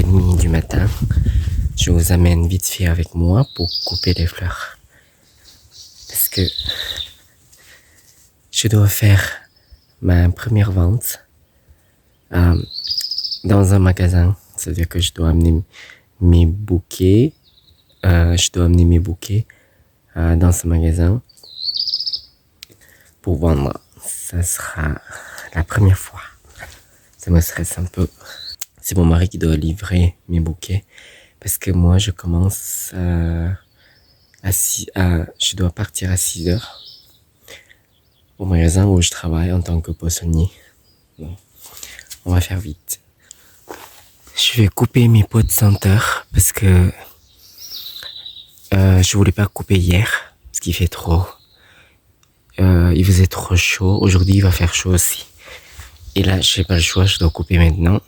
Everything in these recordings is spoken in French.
6h30 du matin. Je vous amène vite fait avec moi pour couper les fleurs. Parce que je dois faire ma première vente dans un magasin. C'est-à-dire que je dois amener mes bouquets. Dans ce magasin pour vendre. Ça sera la première fois. Ça me stresse un peu. C'est mon mari qui doit livrer mes bouquets parce que moi je commence je dois partir à 6h au magasin où je travaille en tant que poissonnier. Bon, on va faire vite. Je vais couper mes pots de senteur parce que je voulais pas couper hier parce qu'il fait trop. Il faisait trop chaud. Aujourd'hui, il va faire chaud aussi. Et là, j'ai pas le choix, je dois couper maintenant.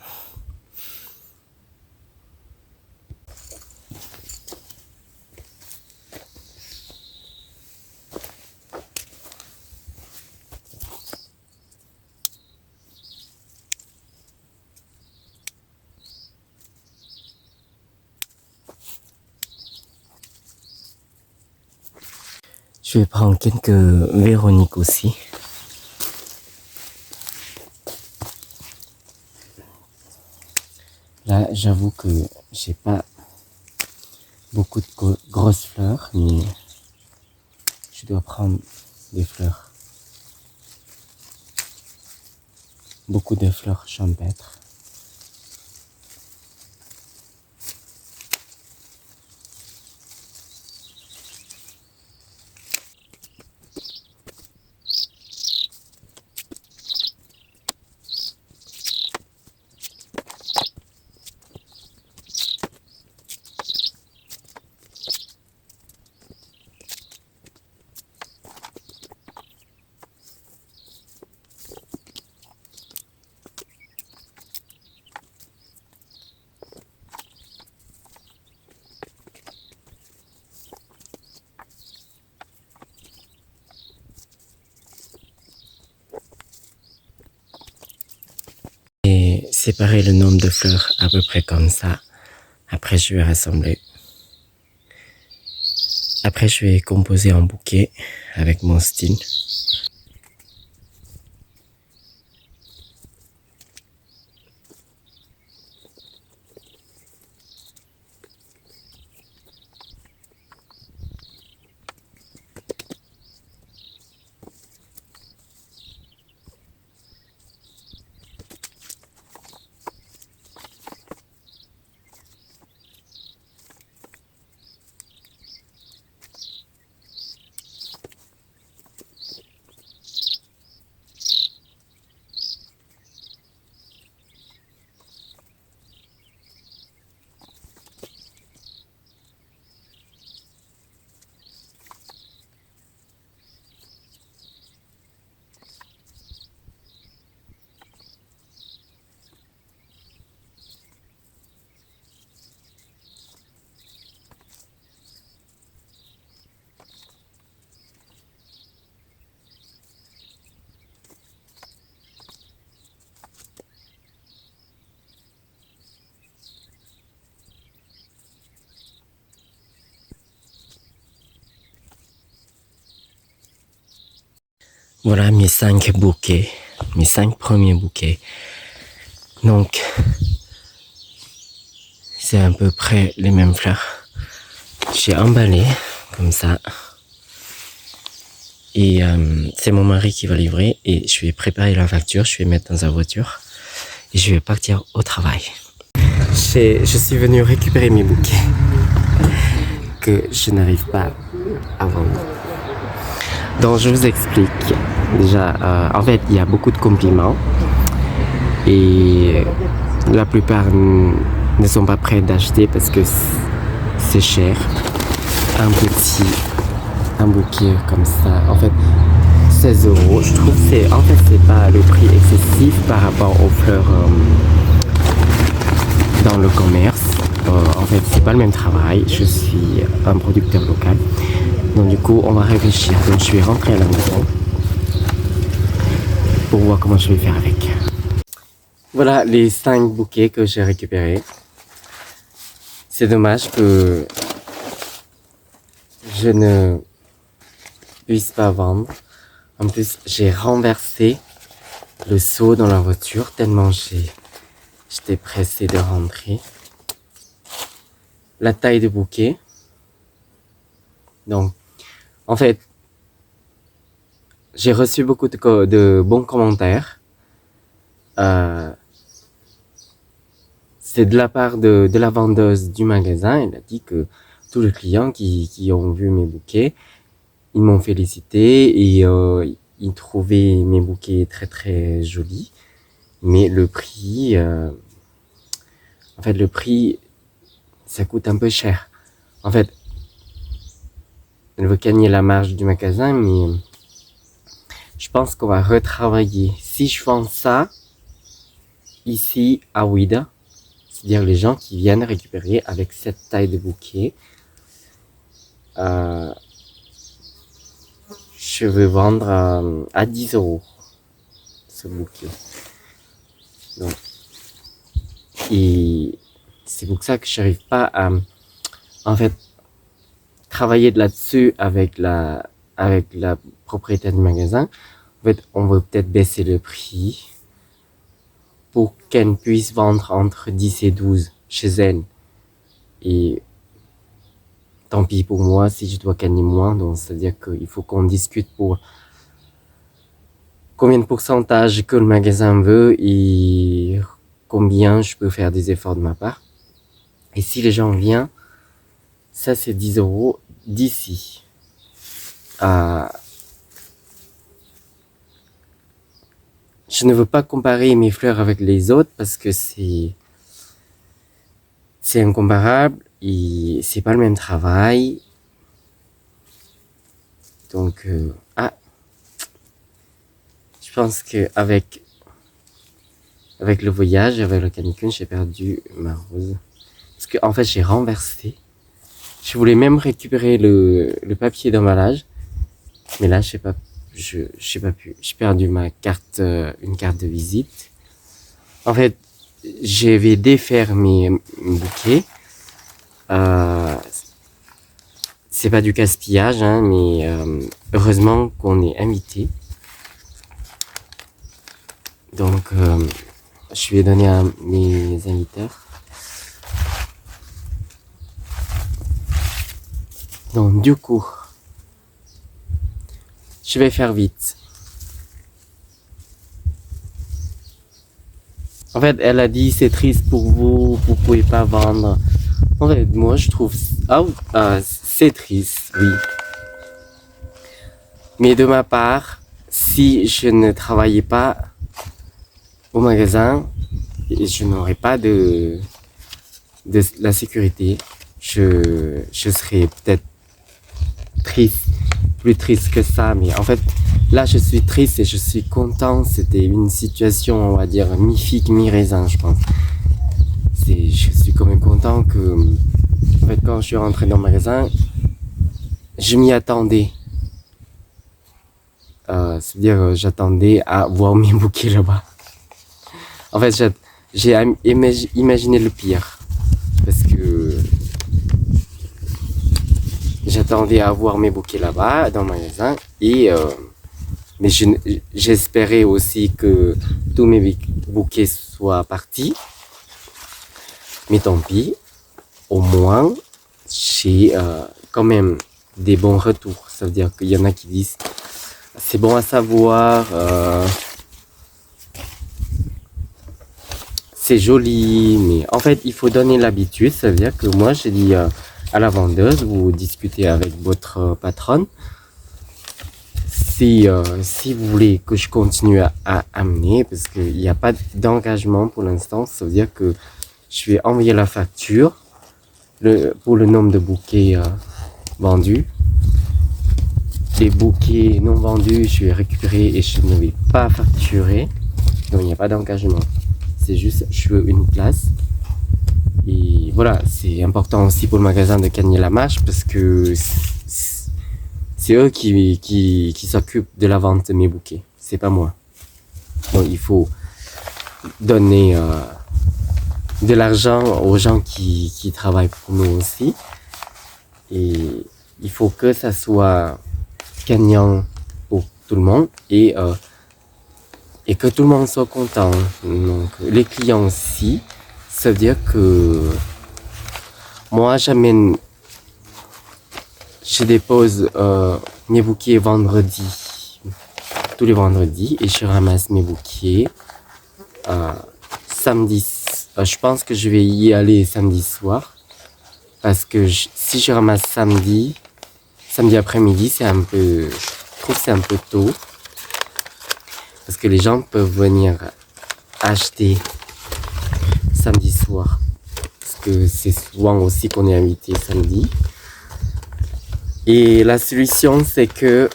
Je vais prendre quelques Véroniques aussi. Là, j'avoue que j'ai pas beaucoup de grosses fleurs, mais je dois prendre des fleurs. Beaucoup de fleurs champêtres. Et séparer le nombre de fleurs à peu près comme ça. Après, je vais rassembler. Après, je vais composer un bouquet avec mon style. Voilà mes 5 bouquets, mes 5 premiers bouquets. Donc, c'est à peu près les mêmes fleurs. J'ai emballé comme ça. Et c'est mon mari qui va livrer et je vais préparer la facture, je vais mettre dans sa voiture et je vais partir au travail. Je suis venu récupérer mes bouquets que je n'arrive pas à vendre. Donc je vous explique. Déjà, en fait, il y a beaucoup de compliments et la plupart ne sont pas prêts d'acheter parce que c'est cher. Un bouquet comme ça, en fait, 16 €. Je trouve que c'est pas le prix excessif par rapport aux fleurs dans le commerce. En fait, c'est pas le même travail. Je suis un producteur local. Donc du coup, on va réfléchir. Donc je vais rentrer à la maison pour voir comment je vais faire avec. Voilà les 5 bouquets que j'ai récupérés. C'est dommage que je ne puisse pas vendre. En plus, j'ai renversé le seau dans la voiture tellement j'étais pressé de rentrer. La taille de bouquet. Donc, en fait, j'ai reçu beaucoup de bons commentaires. C'est de la part de la vendeuse du magasin. Elle a dit que tous les clients qui ont vu mes bouquets, ils m'ont félicité et ils trouvaient mes bouquets très très jolis. Mais le prix, le prix, ça coûte un peu cher. En fait, elle veut gagner la marge du magasin, mais je pense qu'on va retravailler. Si je vends ça ici à Ouidah, c'est-à-dire les gens qui viennent récupérer avec cette taille de bouquet, je veux vendre à 10 € ce bouquet. Donc, et c'est pour ça que je n'arrive pas à, en fait, travailler là-dessus avec la propriétaire du magasin. En fait, on veut peut-être baisser le prix pour qu'elle puisse vendre entre 10 et 12 chez elle. Et tant pis pour moi si je dois gagner moins. Donc, c'est-à-dire qu'il faut qu'on discute pour combien de pourcentage que le magasin veut et combien je peux faire des efforts de ma part. Et si les gens viennent, ça c'est 10 € d'ici. Je ne veux pas comparer mes fleurs avec les autres parce que c'est incomparable et c'est pas le même travail. Donc, je pense que avec le voyage, avec le canicule, j'ai perdu ma rose. Parce que en fait, j'ai renversé. Je voulais même récupérer le papier d'emballage, mais là, j'ai pas pu. J'ai perdu ma carte, une carte de visite. En fait, je vais défaire mes bouquets. C'est pas du gaspillage, hein, mais heureusement qu'on est invité. Donc, je vais donner à mes invités. Donc, du coup, je vais faire vite. En fait, elle a dit c'est triste pour vous, vous pouvez pas vendre. En fait, moi je trouve c'est triste, oui. Mais de ma part, si je ne travaillais pas au magasin, je n'aurais pas de la sécurité. Je serais peut-être triste, plus triste que ça, mais en fait, là, je suis triste et je suis content. C'était une situation, on va dire, mi-figue, mi-raisin, je pense. Je suis quand même content que, en fait, quand je suis rentré dans le magasin, je m'y attendais. C'est-à-dire, j'attendais à voir mes bouquets là-bas. En fait, j'ai imaginé le pire. Parce que j'attendais à voir mes bouquets là-bas, dans le magasin. Mais j'espérais aussi que tous mes bouquets soient partis. Mais tant pis. Au moins, j'ai quand même des bons retours. Ça veut dire qu'il y en a qui disent c'est bon à savoir, c'est joli, mais en fait il faut donner l'habitude. Ça veut dire que moi j'ai dit à la vendeuse, vous discutez avec votre patronne, si vous voulez que je continue à amener, parce qu'il n'y a pas d'engagement pour l'instant. Ça veut dire que je vais envoyer la facture pour le nombre de bouquets vendus. Les bouquets non vendus, je vais récupérer et je ne vais pas facturer. Donc il n'y a pas d'engagement. C'est juste, je veux une place. Et voilà, c'est important aussi pour le magasin de gagner la marge parce que c'est eux qui s'occupent de la vente de mes bouquets. C'est pas moi. Donc il faut donner de l'argent aux gens qui travaillent pour nous aussi. Et il faut que ça soit gagnant pour tout le monde et que tout le monde soit content. Donc les clients aussi, ça veut dire que moi je dépose mes bouquets tous les vendredis et je ramasse mes bouquets samedi. Je pense que je vais y aller samedi soir parce que si je ramasse samedi après-midi, je trouve que c'est un peu tôt parce que les gens peuvent venir acheter samedi soir parce que c'est souvent aussi qu'on est invité samedi. Et la solution, c'est que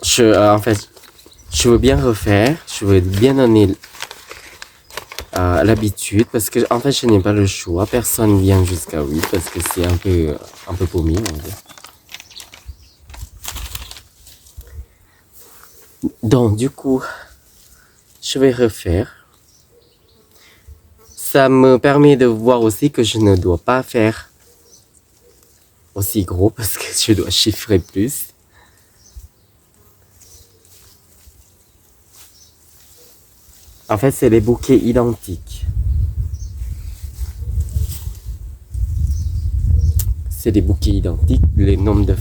je veux bien refaire, je veux bien donner l'habitude parce que en fait je n'ai pas le choix, personne vient jusqu'à 8 parce que c'est un peu paumé, on va dire. Donc du coup je vais refaire. Ça me permet de voir aussi que je ne dois pas faire aussi gros parce que je dois chiffrer plus. En fait, c'est les bouquets identiques. C'est des bouquets identiques. Les nombres de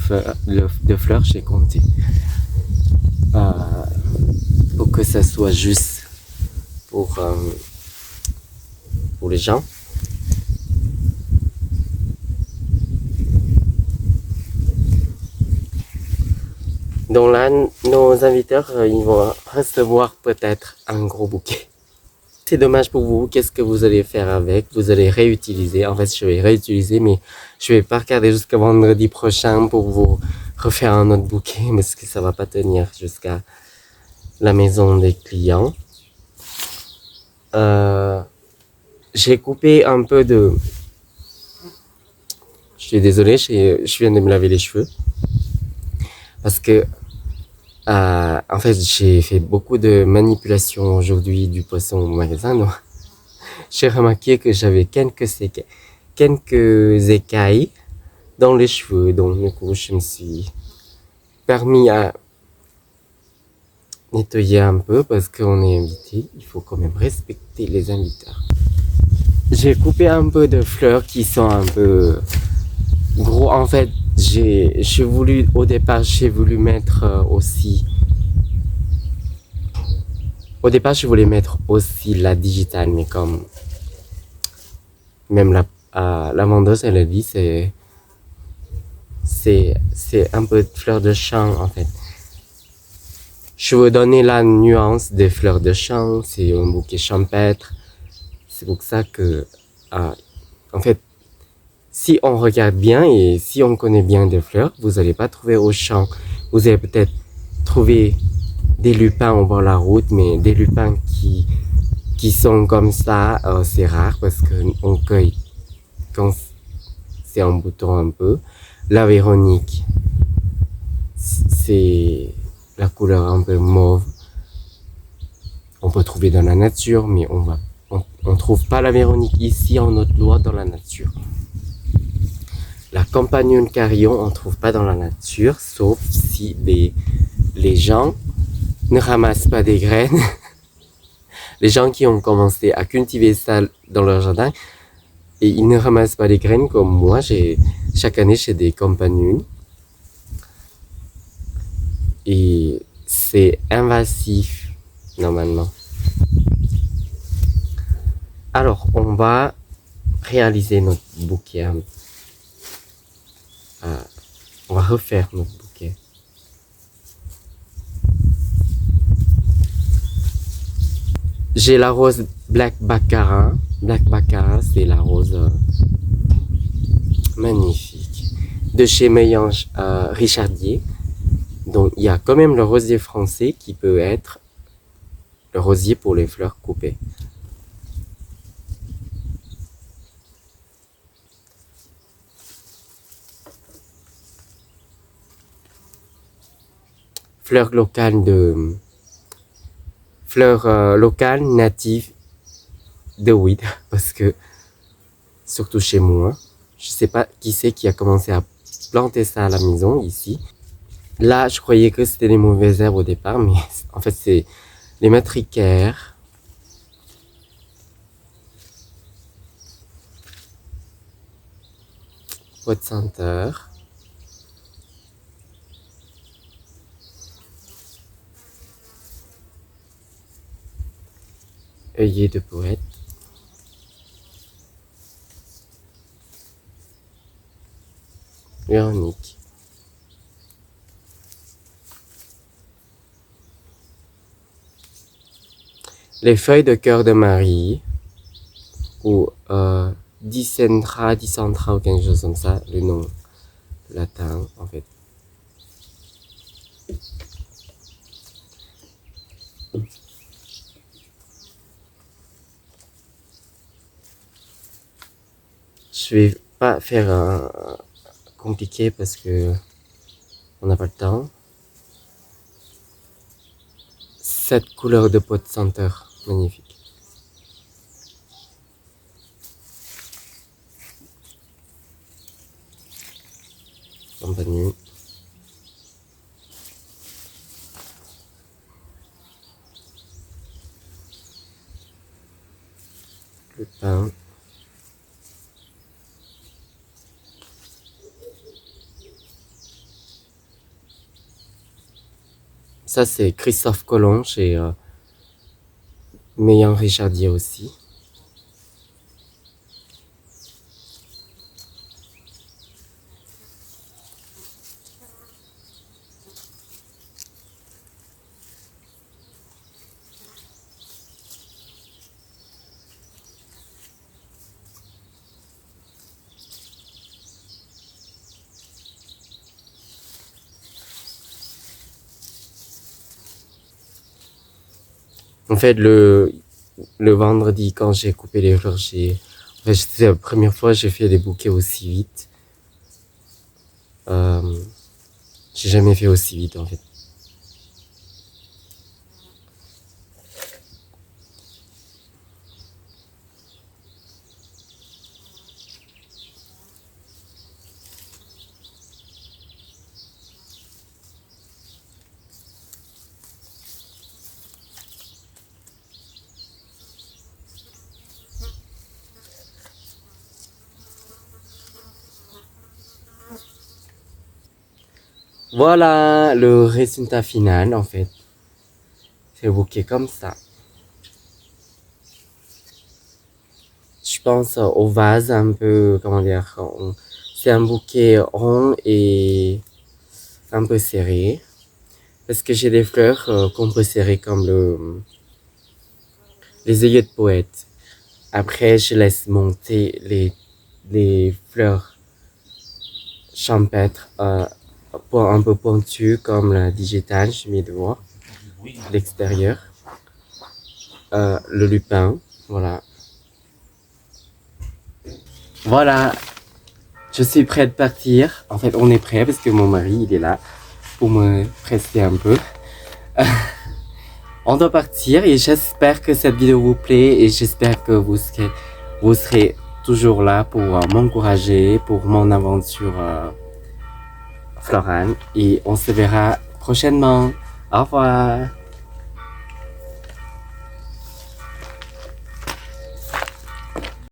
fleurs, j'ai compté. Pour que ça soit juste pour les gens. Donc là, nos invités, ils vont recevoir peut-être un gros bouquet. C'est dommage pour vous. Qu'est-ce que vous allez faire avec? Vous allez réutiliser. En fait, je vais réutiliser, mais je vais pas regarder jusqu'à vendredi prochain pour vous refaire un autre bouquet parce que ça va pas tenir jusqu'à la maison des clients. J'ai coupé un peu de... Je suis désolé, je viens de me laver les cheveux. Parce que, en fait, j'ai fait beaucoup de manipulations aujourd'hui du poisson au magasin. Donc, j'ai remarqué que j'avais quelques écailles dans les cheveux. Donc, du coup, je me suis permis à nettoyer un peu parce qu'on est invité. Il faut quand même respecter les invités. J'ai coupé un peu de fleurs qui sont un peu gros. En fait, au départ, j'ai voulu mettre aussi. Au départ, je voulais mettre aussi la digitale, mais comme même la vendeuse, elle a dit, c'est un peu de fleurs de champ, en fait. Je veux donner la nuance des fleurs de champ, c'est un bouquet champêtre. C'est pour ça que, en fait, si on regarde bien et si on connaît bien des fleurs, vous n'allez pas trouver au champ. Vous allez peut-être trouver des lupins au bord de la route, mais des lupins qui sont comme ça, c'est rare parce qu'on cueille quand c'est en bouton un peu. La Véronique, c'est la couleur un peu mauve. On peut trouver dans la nature, mais on trouve pas la Véronique ici en Haute-Loire dans la nature. La Campagnole carillon, on trouve pas dans la nature, sauf si les gens ne ramassent pas des graines. Les gens qui ont commencé à cultiver ça dans leur jardin, et ils ne ramassent pas des graines comme moi. Chaque année, j'ai des campagnols. Et c'est invasif, normalement. Alors, on va réaliser notre bouquet. On va refaire notre bouquet. J'ai la rose Black Baccarat. Black Baccarat, c'est la rose magnifique de chez Meillange Richardier. Donc, il y a quand même le rosier français qui peut être le rosier pour les fleurs coupées. Fleurs locales natives de weed parce que, surtout chez moi, je sais pas qui c'est qui a commencé à planter ça à la maison, ici. Là, je croyais que c'était les mauvaises herbes au départ, mais en fait, c'est les matricaires. Pot de senteur. Œillet de poète. Véronique. Les feuilles de cœur de Marie, ou Dicentra, Dicentra ou quelque chose comme ça, le nom latin en fait. Je vais pas faire un compliqué parce que on n'a pas le temps. Cette couleur de pot de senteur, magnifique. Campanule. Le pain. Ça, c'est Christophe Colomb chez Meillan Richardier aussi. En fait, le vendredi, quand j'ai coupé les fleurs, en fait, c'était la première fois que j'ai fait des bouquets aussi vite. J'ai jamais fait aussi vite, en fait. Voilà le résultat final, en fait. C'est le bouquet comme ça. Je pense au vase un peu, comment dire, c'est un bouquet rond et un peu serré. Parce que j'ai des fleurs qu'on peut serrer comme les œillets de poète. Après, je laisse monter les fleurs champêtres un peu pointues comme la digitale, je mets devant, l'extérieur. Le lupin, voilà. Voilà, je suis prêt de partir. En fait, on est prêt parce que mon mari, il est là pour me presser un peu. On doit partir et j'espère que cette vidéo vous plaît et j'espère que vous serez toujours là pour m'encourager pour mon aventure florale et on se verra prochainement. Au revoir.